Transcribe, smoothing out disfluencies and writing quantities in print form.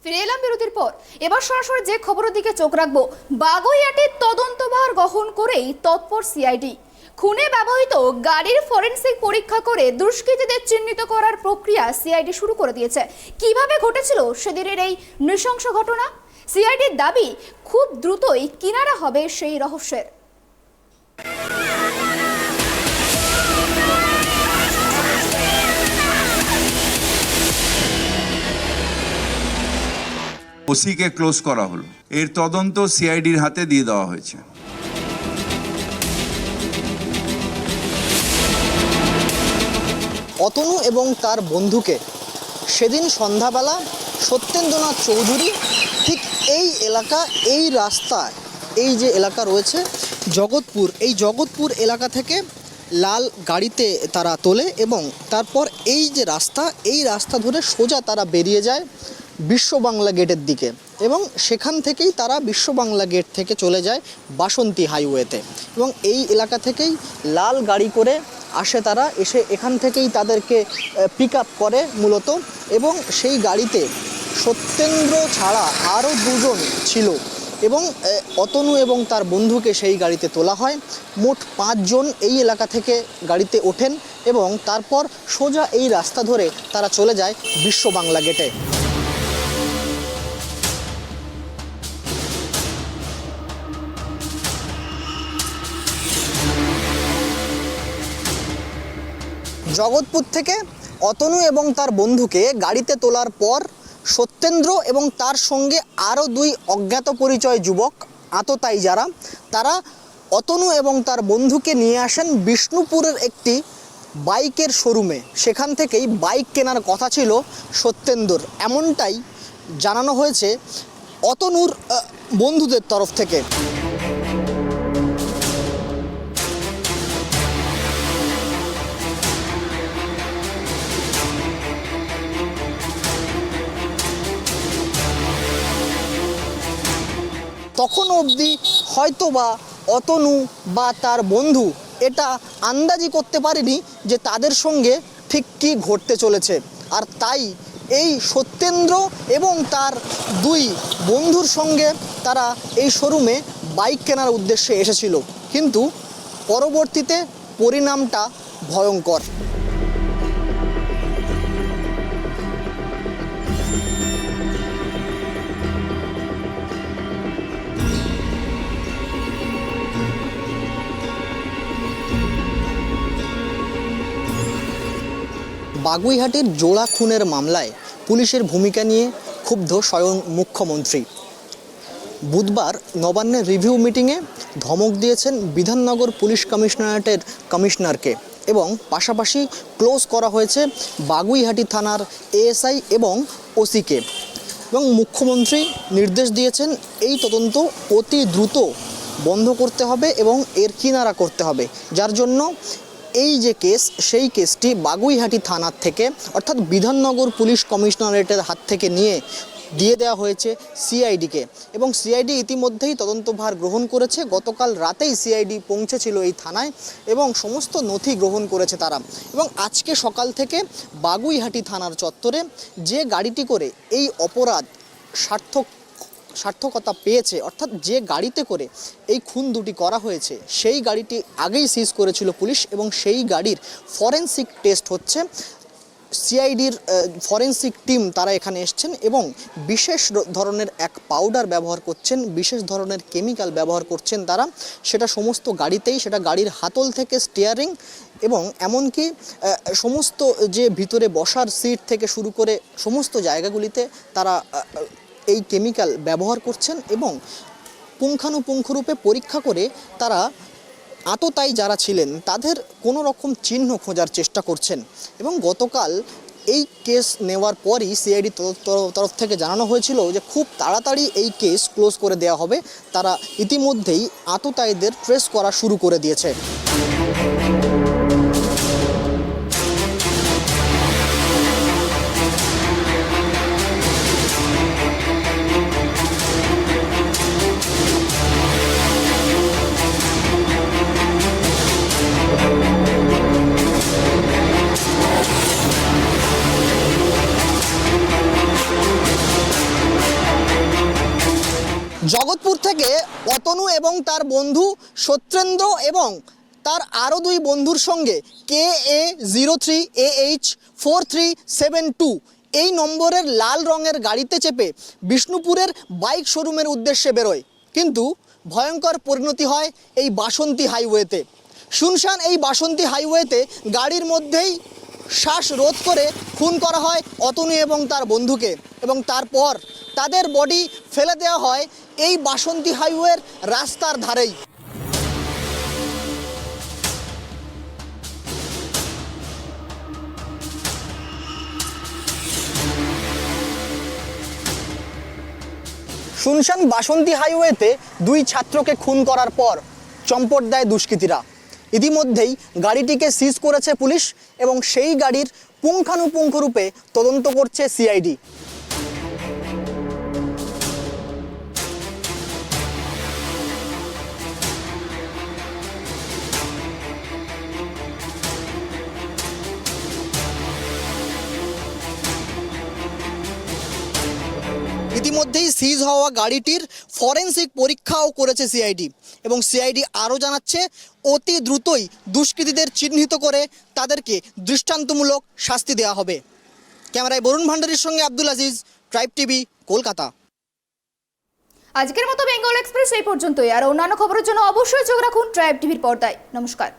ফিরে এলাম বিরতির পর। এবার সরাসরি যে খবরের দিকে চোখ রাখবো, বাগুইআটির তদন্তভার গ্রহণ করেই তৎপর সিআইডি। খুনে ব্যবহৃত গাড়ির ফরেনসিক পরীক্ষা করে দুষ্কৃতীদের চিহ্নিত করার প্রক্রিয়া সিআইডি শুরু করে দিয়েছে। কিভাবে ঘটেছিল সেদিনের এই নৃশংস ঘটনা? সিআইডির দাবি খুব দ্রুতই কিনারা হবে সেই রহস্যের। ওসিকে ক্লোজ করা হলো, এর তদন্ত সিআইডির হাতে দিয়ে দেওয়া হয়েছে। অতনু এবং তার বন্ধুকে সেদিন সন্ধ্যাবেলা সত্যেন্দ্রনাথ চৌধুরী ঠিক এই এলাকা, এই রাস্তায়, এই যে এলাকা রয়েছে জগৎপুর, এই জগৎপুর এলাকা থেকে লাল গাড়িতে তারা তোলে এবং তারপর এই যে রাস্তা, এই রাস্তা ধরে সোজা তারা বেরিয়ে যায় বিশ্ব বাংলা গেটের দিকে এবং সেখান থেকেই তারা বিশ্ব বাংলা গেট থেকে চলে যায় বাসন্তী হাইওয়েতে এবং এই এলাকা থেকেই লাল গাড়ি করে আসে তারা, এসে এখান থেকেই তাদেরকে পিক আপ করে মূলত এবং সেই গাড়িতে সত্যেন্দ্র ছাড়া আরও দুজন ছিল এবং অতনু এবং তার বন্ধুকে সেই গাড়িতে তোলা হয়। মোট 5 জন এই এলাকা থেকে গাড়িতে ওঠেন এবং তারপর সোজা এই রাস্তা ধরে তারা চলে যায় বিশ্ব বাংলা গেটে। জগৎপুর থেকে অতনু এবং তার বন্ধুকে গাড়িতে তোলার পর সত্যেন্দ্র এবং তার সঙ্গে আরও 2 অজ্ঞাত পরিচয় যুবক আততায়ী যারা, তারা অতনু এবং তার বন্ধুকে নিয়ে আসেন বিষ্ণুপুরের একটি বাইকের শোরুমে। সেখান থেকেই বাইক কেনার কথা ছিল সত্যেন্দ্রর, এমনটাই জানানো হয়েছে অতনুর বন্ধুদের তরফ থেকে। তখন অবধি হয়তোবা অতনু বা তার বন্ধু এটা আন্দাজি করতে পারেনি যে তাদের সঙ্গে ঠিক কী ঘটতে চলেছে, আর তাই এই সত্যেন্দ্র এবং তার 2 বন্ধুর সঙ্গে তারা এই শোরুমে বাইক কেনার উদ্দেশ্যে এসেছিল, কিন্তু পরবর্তীতে পরিণামটা ভয়ঙ্কর। বাগুইআটির জোড়া খুনের মামলায় পুলিশের ভূমিকা নিয়ে ক্ষুব্ধ স্বয়ং মুখ্যমন্ত্রী। বুধবার নবান্নের রিভিউ মিটিংয়ে ধমক দিয়েছেন বিধাননগর পুলিশ কমিশনারেটের কমিশনারকে এবং পাশাপাশি ক্লোজ করা হয়েছে বাগুইআটি থানার এএসআই এবং ওসিকে এবং মুখ্যমন্ত্রী নির্দেশ দিয়েছেন এই তদন্ত অতি দ্রুত বন্ধ করতে হবে এবং এর কিনারা করতে হবে, যার জন্য এই যে কেস, সেই কেসটি বাগুইআটি থানার থেকে অর্থাৎ বিধাননগর পুলিশ কমিশনারেটের হাত থেকে নিয়ে দিয়ে দেওয়া হয়েছে সিআইডিকে এবং সিআইডি ইতিমধ্যেই তদন্তভার গ্রহণ করেছে। গতকাল রাতেই সিআইডি পৌঁছেছিল এই থানায় এবং সমস্ত নথি গ্রহণ করেছে তারা এবং আজকে সকাল থেকে বাগুইআটি থানার চত্বরে যে গাড়িটি করে এই অপরাধ সার্থকতা পেয়েছে, অর্থাৎ যে গাড়িতে করে এই খুন দুটি করা হয়েছে, সেই গাড়িটি আগেই সিজ করেছিল পুলিশ এবং সেই গাড়ির ফরেনসিক টেস্ট হচ্ছে। সিআইডির ফরেনসিক টিম তারা এখানে এসছেন এবং বিশেষ ধরনের এক পাউডার ব্যবহার করছেন, বিশেষ ধরনের কেমিক্যাল ব্যবহার করছেন তারা, সেটা সমস্ত গাড়িতেই, সেটা গাড়ির হাতল থেকে স্টিয়ারিং এবং এমনকি সমস্ত যে ভিতরে বসার সিট থেকে শুরু করে সমস্ত জায়গাগুলিতে তারা এই কেমিক্যাল ব্যবহার করছেন এবং পুঙ্খানুপুঙ্খরূপে পরীক্ষা করে তারা আততায়ী যারা ছিলেন তাদের কোনো রকম চিহ্ন খোঁজার চেষ্টা করছেন এবং গতকাল এই কেস নেওয়ার পরই সিআইডি তরফ থেকে জানানো হয়েছিল যে খুব তাড়াতাড়ি এই কেস ক্লোজ করে দেওয়া হবে। তারা ইতিমধ্যেই আততায়ীদের ট্রেস করা শুরু করে দিয়েছে। জগৎপুর থেকে অতনু এবং তার বন্ধু সত্যেন্দ্র এবং তার আরও দুই বন্ধুর সঙ্গে KA03AH4372 এই নম্বরের লাল রঙের গাড়িতে চেপে বিষ্ণুপুরের বাইক শোরুমের উদ্দেশ্যে বেরোয়, কিন্তু ভয়ঙ্কর পরিণতি হয় এই বাসন্তী হাইওয়েতে। শুনশান এই বাসন্তী হাইওয়েতে গাড়ির মধ্যেই শ্বাসরোধ করে খুন করা হয় অতনু এবং তার বন্ধুকে, এবং তারপর তাদের বডি ফেলে দেওয়া হয় এই বাসন্তী হাইওয়ের রাস্তার ধারেই। শুনশান বাসন্তী হাইওয়েতে দুই ছাত্রকে খুন করার পর চম্পট দেয় দুষ্কৃতীরা। ইতিমধ্যেই গাড়িটিকে সিজ করেছে পুলিশ এবং সেই গাড়ির পুঙ্খানুপুঙ্খ রূপে তদন্ত করছে সিআইডি। ইতিমধ্যেই সিজ হওয়া গাড়িটির ফরেনসিক পরীক্ষাও করেছে সিআইডি, এবং সিআইডি আরও জানাচ্ছে অতি দ্রুতই দুষ্কৃতীদের চিহ্নিত করে তাদেরকে দৃষ্টান্তমূলক শাস্তি দেওয়া হবে। ক্যামেরায় বরুণ ভান্ডারীর সঙ্গে আব্দুল আজিজ, ট্রাইব টিভি, কলকাতা। আজকের মতো বেঙ্গল এক্সপ্রেস এই পর্যন্তই। আর অন্যান্য খবরের জন্য অবশ্যই চোখ রাখুন ট্রাইব টিভির পর্দায়। নমস্কার।